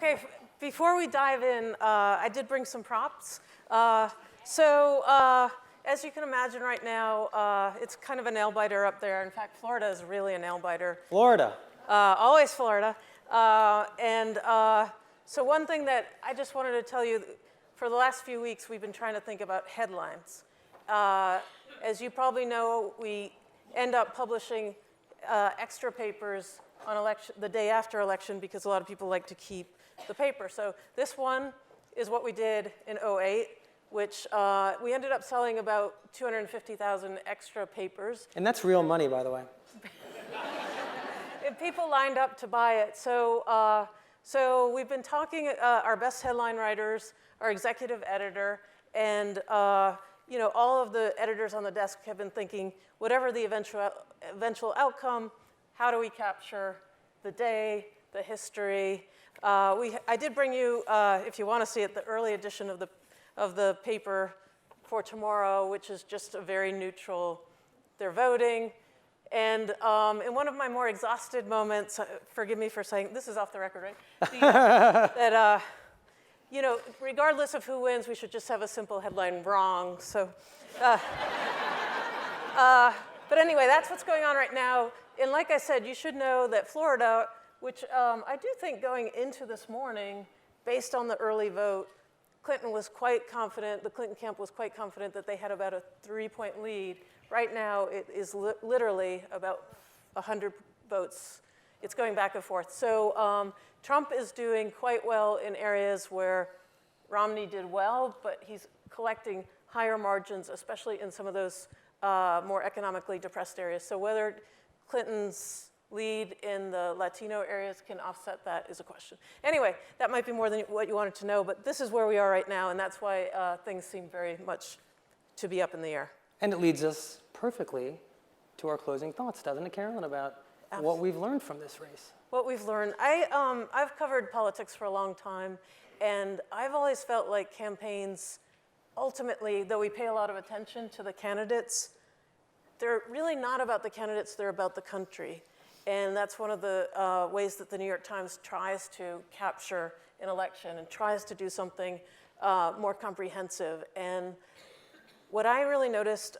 Okay, before we dive in, I did bring some props. As you can imagine right now, it's kind of a nail biter up there. In fact, Florida is really a nail biter. Florida. Always Florida. So one thing that I just wanted to tell you, for the last few weeks, we've been trying to think about headlines. As you probably know, we end up publishing extra papers on the day after election because a lot of people like to keep the paper. So this one is what we did in 2008, which we ended up selling about 250,000 extra papers. And that's real money, by the way. And people lined up to buy it. So we've been talking, our best headline writers, our executive editor, and all of the editors on the desk have been thinking, whatever the eventual outcome, how do we capture the day, the history? I did bring you, if you want to see it, the early edition of the paper for tomorrow, which is just a very neutral, they're voting. And in one of my more exhausted moments, forgive me for saying, this is off the record, right? That, regardless of who wins, we should just have a simple headline, wrong. So, but anyway, that's what's going on right now. And like I said, you should know that Florida, which I do think going into this morning, based on the early vote, Clinton was quite confident, the Clinton camp was quite confident that they had about a 3-point lead. Right now, it is literally about 100 votes. It's going back and forth. So Trump is doing quite well in areas where Romney did well, but he's collecting higher margins, especially in some of those more economically depressed areas. So whether Clinton's lead in the Latino areas can offset that is a question. Anyway, that might be more than what you wanted to know, but this is where we are right now, and that's why things seem very much to be up in the air. And it leads us perfectly to our closing thoughts, doesn't it, Carolyn, about what we've learned from this race? What we've learned. I've covered politics for a long time, and I've always felt like campaigns, ultimately, though we pay a lot of attention to the candidates, they're really not about the candidates, they're about the country. And that's one of the ways that the New York Times tries to capture an election and tries to do something more comprehensive. And what I really noticed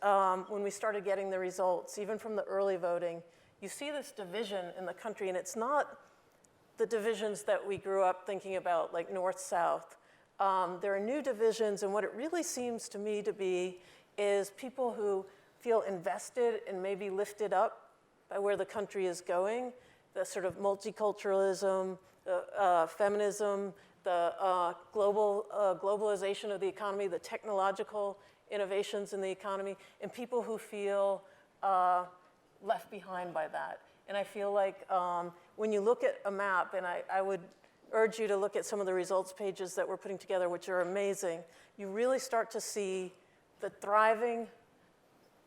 when we started getting the results, even from the early voting, you see this division in the country, and it's not the divisions that we grew up thinking about, like north-south. There are new divisions, and what it really seems to me to be is people who feel invested and maybe lifted up by where the country is going, the sort of multiculturalism, the feminism, the globalization of the economy, the technological innovations in the economy, and people who feel left behind by that. And I feel like when you look at a map, and I would urge you to look at some of the results pages that we're putting together, which are amazing, you really start to see the thriving,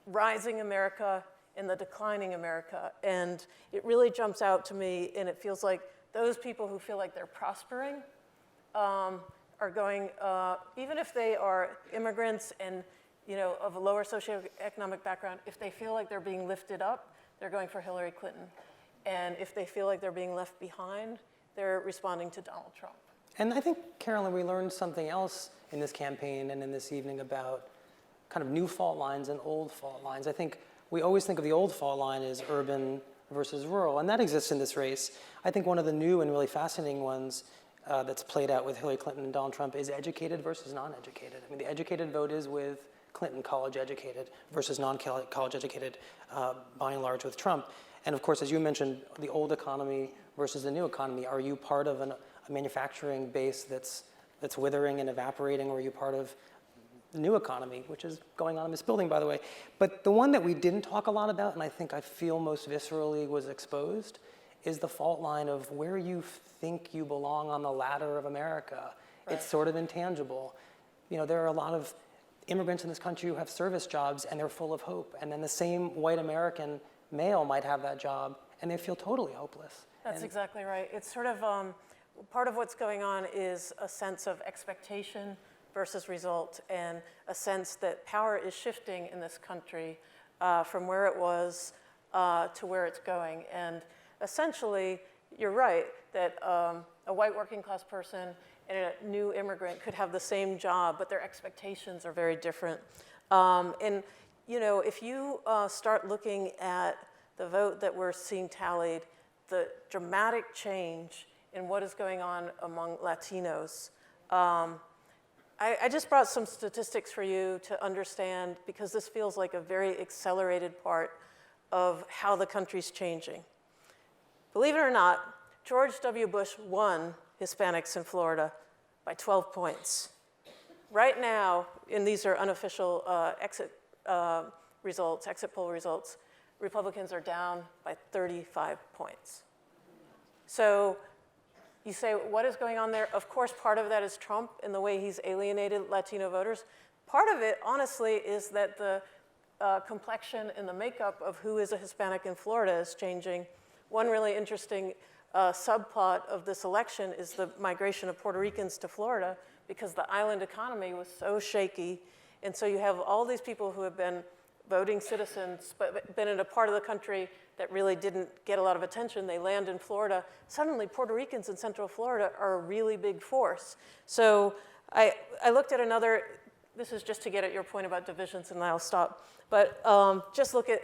rising America and the declining America. And it really jumps out to me, and it feels like those people who feel like they're prospering are going, even if they are immigrants and of a lower socioeconomic background, if they feel like they're being lifted up, they're going for Hillary Clinton. And if they feel like they're being left behind, they're responding to Donald Trump. And I think, Carolyn, we learned something else in this campaign and in this evening about kind of new fault lines and old fault lines. I think we always think of the old fault line as urban versus rural, and that exists in this race. I think one of the new and really fascinating ones that's played out with Hillary Clinton and Donald Trump is educated versus non-educated. I mean, the educated vote is with Clinton, college-educated, versus non-college-educated, by and large, with Trump. And of course, as you mentioned, the old economy versus the new economy. Are you part of a manufacturing base that's withering and evaporating, or are you part of the new economy, which is going on in this building, by the way? But the one that we didn't talk a lot about, and I think I feel most viscerally was exposed, is the fault line of where you think you belong on the ladder of America. Right. It's sort of intangible. There are a lot of immigrants in this country who have service jobs, and they're full of hope. And then the same white American male might have that job, and they feel totally hopeless. That's exactly right. It's sort of, part of what's going on is a sense of expectation versus result, and a sense that power is shifting in this country from where it was to where it's going. And essentially, you're right, that a white working class person and a new immigrant could have the same job, but their expectations are very different. And you know, if you start looking at the vote that we're seeing tallied, the dramatic change in what is going on among Latinos. I just brought some statistics for you to understand, because this feels like a very accelerated part of how the country's changing. Believe it or not, George W. Bush won Hispanics in Florida by 12 points. Right now, and these are unofficial exit poll results, Republicans are down by 35 points. So you say, what is going on there? Of course, part of that is Trump and the way he's alienated Latino voters. Part of it, honestly, is that the complexion and the makeup of who is a Hispanic in Florida is changing. One really interesting subplot of this election is the migration of Puerto Ricans to Florida, because the island economy was so shaky. And so you have all these people who have been voting citizens, but been in a part of the country that really didn't get a lot of attention. They land in Florida. Suddenly, Puerto Ricans in Central Florida are a really big force. So I looked at another, this is just to get at your point about divisions, and I'll stop. But just look at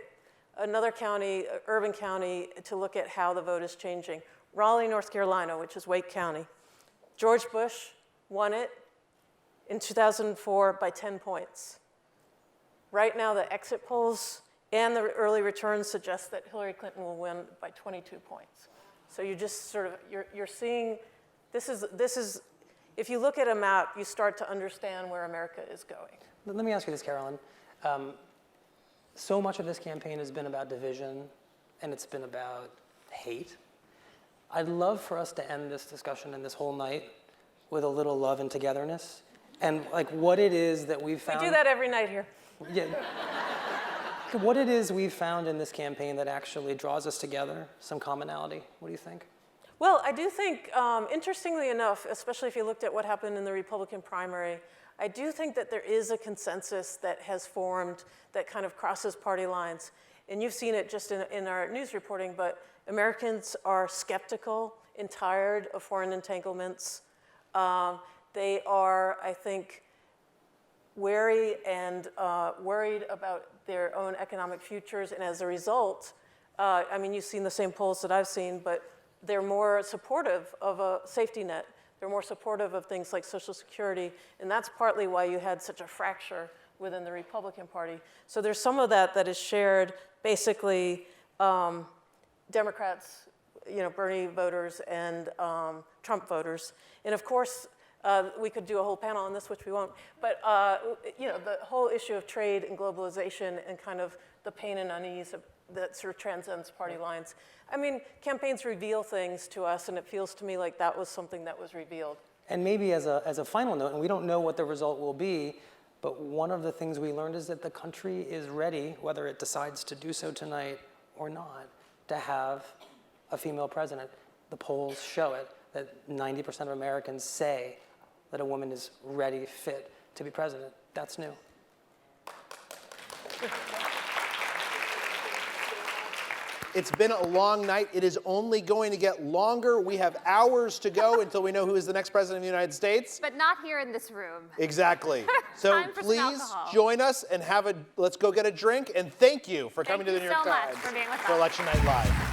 another county, urban county, to look at how the vote is changing. Raleigh, North Carolina, which is Wake County. George Bush won it in 2004 by 10 points. Right now, the exit polls and the early returns suggest that Hillary Clinton will win by 22 points. So you just sort of, you're seeing, this is, if you look at a map, you start to understand where America is going. Let me ask you this, Carolyn. So much of this campaign has been about division, and it's been about hate. I'd love for us to end this discussion and this whole night with a little love and togetherness, and like what it is that we've found. We do that every night here. Yeah. What it is we've found in this campaign that actually draws us together, some commonality. What do you think? Well, I do think, interestingly enough, especially if you looked at what happened in the Republican primary, I do think that there is a consensus that has formed that kind of crosses party lines. And you've seen it just in our news reporting, but Americans are skeptical and tired of foreign entanglements. They are, I think, wary and worried about their own economic futures. And as a result, I mean, you've seen the same polls that I've seen, but they're more supportive of a safety net. They're more supportive of things like Social Security. And that's partly why you had such a fracture within the Republican Party. So there's some of that that is shared, basically, Democrats, you know, Bernie voters and Trump voters. And of course, we could do a whole panel on this, which we won't. But you know, the whole issue of trade and globalization and kind of the pain and unease that sort of transcends party lines. I mean, campaigns reveal things to us, and it feels to me like that was something that was revealed. And maybe as a final note, and we don't know what the result will be, but one of the things we learned is that the country is ready, whether it decides to do so tonight or not, to have a female president. The polls show it, that 90% of Americans say that a woman is ready, fit to be president. That's new. It's been a long night. It is only going to get longer. We have hours to go until we know who is the next president of the United States. But not here in this room. Exactly. So Time for some please alcohol. join us and let's go get a drink. And thank you for coming to the New York so much Times for being with for us. Election Night Live.